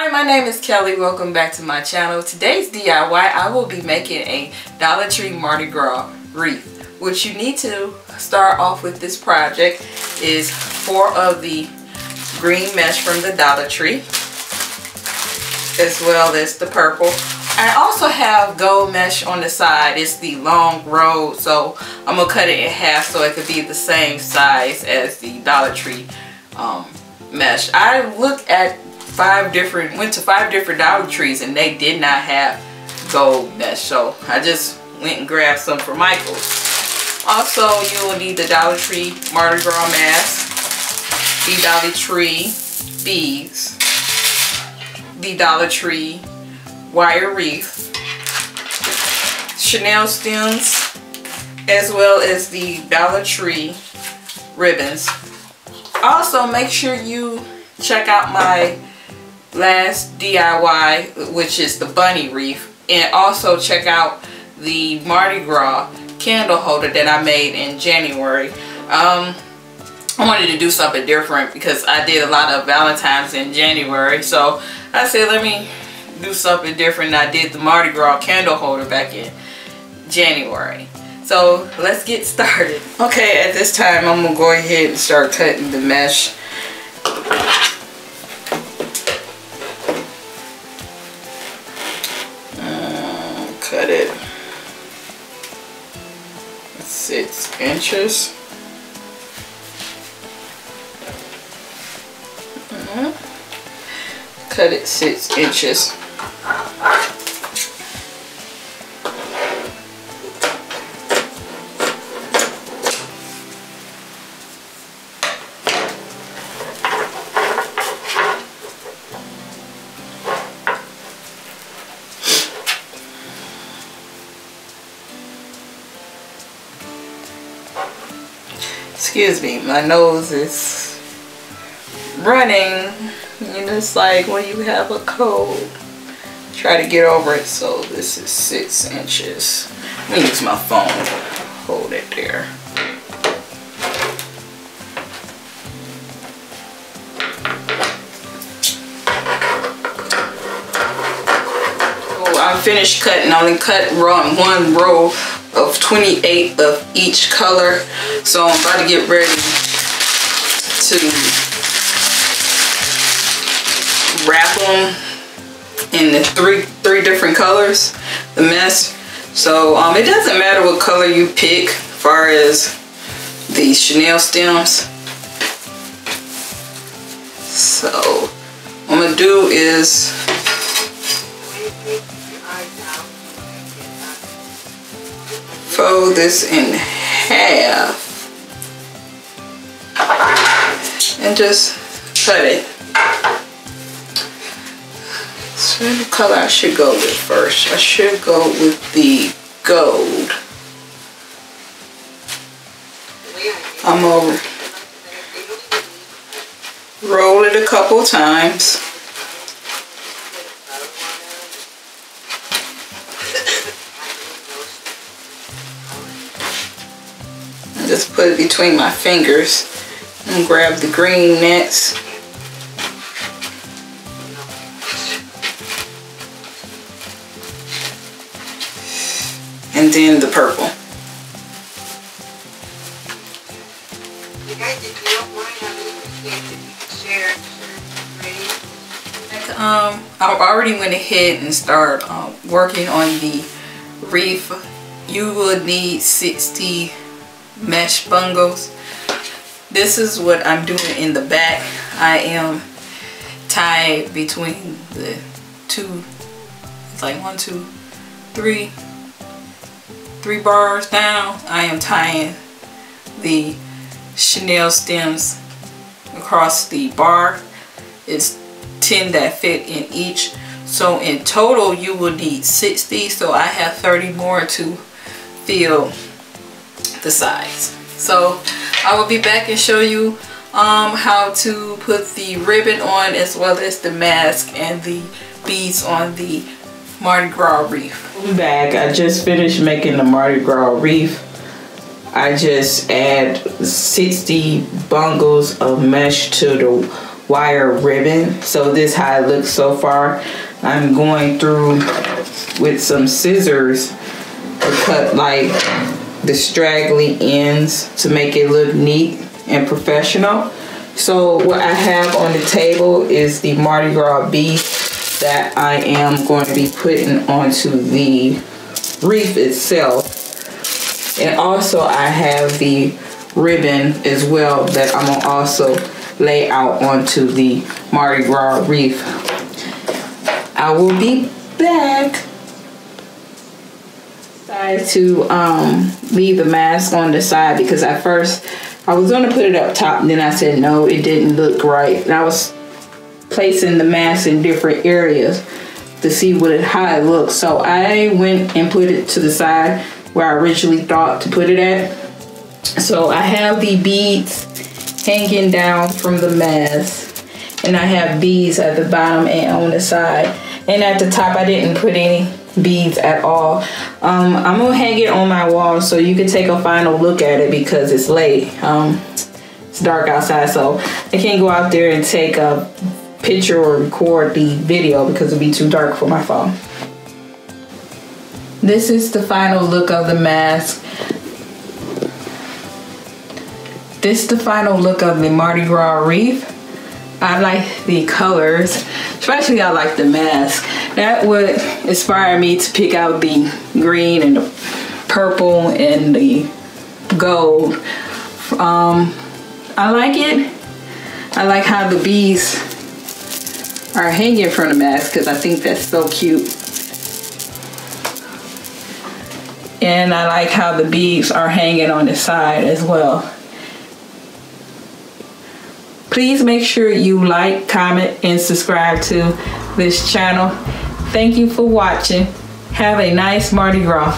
Hi, my name is Kelly. Welcome back to my channel. Today's DIY, I will be making a Dollar Tree Mardi Gras wreath. What you need to start off with this project is 4 of the green mesh from the Dollar Tree, as well as the purple. I also have gold mesh on the side. It's the long road, so I'm gonna cut it in half so it could be the same size as the Dollar Tree mesh. I looked at went to 5 different Dollar Trees and they did not have gold mesh, so I just went and grabbed some for Michael's. Also, you will need the Dollar Tree Mardi Gras mask, the Dollar Tree beads, the Dollar Tree wire wreath, Chanel stems, as well as the Dollar Tree ribbons. Also, make sure you check out my last DIY, which is the bunny wreath, and also check out the Mardi Gras candle holder that I made in January. I wanted to do something different because I did a lot of Valentine's in January, so I said let me do something different. I did the Mardi Gras candle holder back in January. So let's get started. Okay, at this time I'm gonna go ahead and start cutting the mesh. Cut it 6 inches. Cut it 6 inches. Excuse me, my nose is running. You know, it's like when you have a cold, try to get over it. So this is 6 inches. Let me use my phone. Hold it there. Oh, I'm finished cutting. I only cut one row of 28 of each color, so I'm about to get ready to wrap them in the three different colors, the mesh. So it doesn't matter what color you pick as far as the Chanel stems. So what I'm gonna do is fold this in half and just cut it. So the color I should go with first. I should go with the gold. I'm gonna roll it a couple times. Just put it between my fingers and grab the green next. And then the purple. I already went ahead and started working on the wreath. You will need 60 mesh bungles. This is what I'm doing in the back. I am tied between the two, it's like 1, 2, 3 bars down. I am tying the Chanel stems across the bar. It's 10 that fit in each. So in total you will need 60. So I have 30 more to fill the sides. So I will be back and show you how to put the ribbon on, as well as the mask and the beads on the Mardi Gras wreath. I'm back. I just finished making the Mardi Gras wreath. I just add 60 bundles of mesh to the wire ribbon. So this is how it looks so far. I'm going through with some scissors to cut like the straggly ends to make it look neat and professional. So what I have on the table is the Mardi Gras beads that I am going to be putting onto the wreath itself. And also I have the ribbon as well that I'm gonna also lay out onto the Mardi Gras wreath. I will be back. Decided to leave the mask on the side because at first I was gonna put it up top, and then I said no, it didn't look right. And I was placing the mask in different areas to see how it looks. So I went and put it to the side where I originally thought to put it at. So I have the beads hanging down from the mask, and I have beads at the bottom and on the side. And at the top I didn't put any beads at all. I'm gonna hang it on my wall so you can take a final look at it because it's late. It's dark outside, so I can't go out there and take a picture or record the video because it'll be too dark for my phone. This is the final look of the mask. This is the final look of the Mardi Gras wreath. I like the colors, especially I like the mask. That would inspire me to pick out the green and the purple and the gold. I like it. I like how the bees are hanging from the mask because I think that's so cute. And I like how the beads are hanging on the side as well. Please make sure you like, comment, and subscribe to this channel. Thank you for watching. Have a nice Mardi Gras.